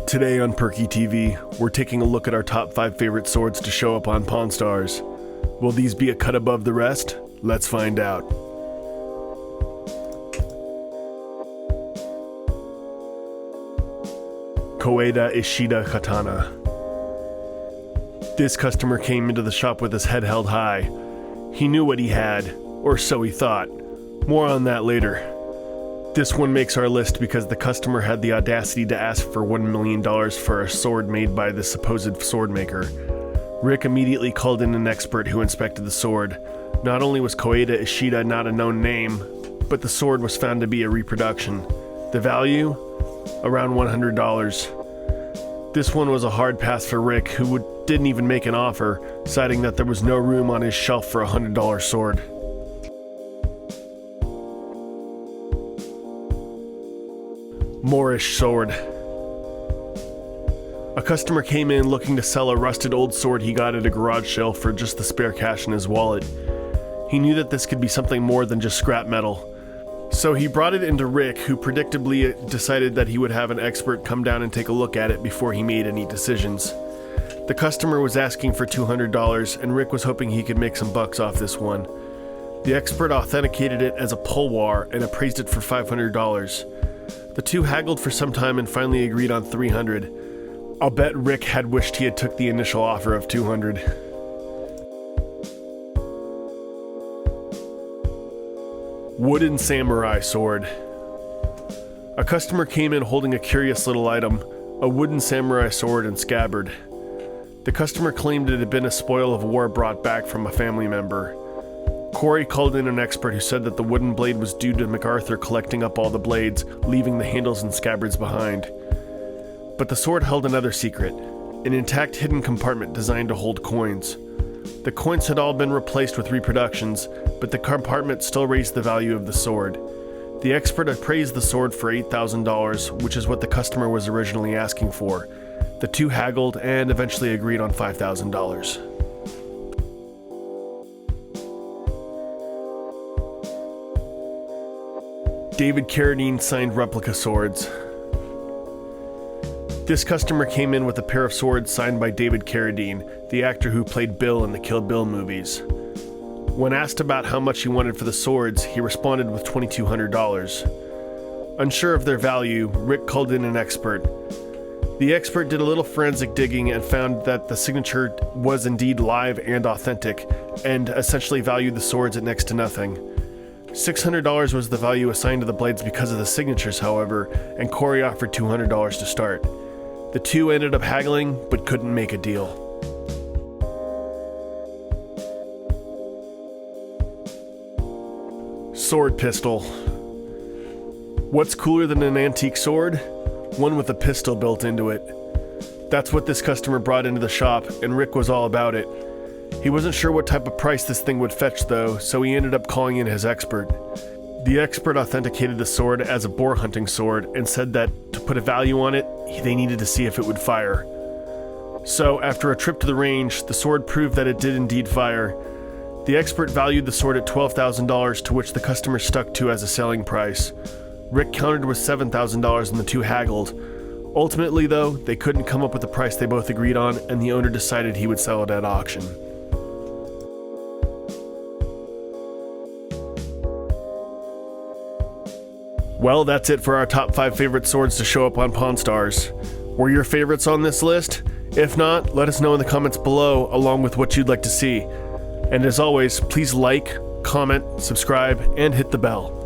Today on Perky TV, we're taking a look at our top 5 favorite swords to show up on Pawn Stars. Will these be a cut above the rest? Let's find out. Koeda Ishida Katana. This customer came into the shop with his head held high. He knew what he had, or so he thought. More on that later. This one makes our list because the customer had the audacity to ask for $1 million for a sword made by the supposed sword maker. Rick immediately called in an expert who inspected the sword. Not only was Koeda Ishida not a known name, but the sword was found to be a reproduction. The value? Around $100. This one was a hard pass for Rick, who didn't even make an offer, citing that there was no room on his shelf for a $100 sword. Moorish sword. A customer came in looking to sell a rusted old sword he got at a garage sale for just the spare cash in his wallet. He knew that this could be something more than just scrap metal. So he brought it into Rick, who predictably decided that he would have an expert come down and take a look at it before he made any decisions. The customer was asking for $200, and Rick was hoping he could make some bucks off this one. The expert authenticated it as a Polwar and appraised it for $500. The two haggled for some time and finally agreed on $300. I'll bet Rick had wished he had took the initial offer of $200. Wooden samurai sword. A customer came in holding a curious little item, a wooden samurai sword and scabbard. The customer claimed it had been a spoil of war brought back from a family member. Corey called in an expert who said that the wooden blade was due to MacArthur collecting up all the blades, leaving the handles and scabbards behind. But the sword held another secret, an intact hidden compartment designed to hold coins. The coins had all been replaced with reproductions, but the compartment still raised the value of the sword. The expert appraised the sword for $8,000, which is what the customer was originally asking for. The two haggled and eventually agreed on $5,000. David Carradine signed replica swords. This customer came in with a pair of swords signed by David Carradine, the actor who played Bill in the Kill Bill movies. When asked about how much he wanted for the swords, he responded with $2,200. Unsure of their value, Rick called in an expert. The expert did a little forensic digging and found that the signature was indeed live and authentic, and essentially valued the swords at next to nothing. $600 was the value assigned to the blades because of the signatures, however, and Corey offered $200 to start. The two ended up haggling, but couldn't make a deal. Sword pistol. What's cooler than an antique sword? One with a pistol built into it. That's what this customer brought into the shop, and Rick was all about it. He wasn't sure what type of price this thing would fetch though, so he ended up calling in his expert. The expert authenticated the sword as a boar hunting sword and said that to put a value on it, they needed to see if it would fire. So after a trip to the range, the sword proved that it did indeed fire. The expert valued the sword at $12,000, to which the customer stuck to as a selling price. Rick countered with $7,000 and the two haggled. Ultimately though, they couldn't come up with a price they both agreed on, and the owner decided he would sell it at auction. Well, that's it for our top 5 favorite swords to show up on Pawn Stars. Were your favorites on this list? If not, let us know in the comments below, along with what you'd like to see. And as always, please like, comment, subscribe, and hit the bell.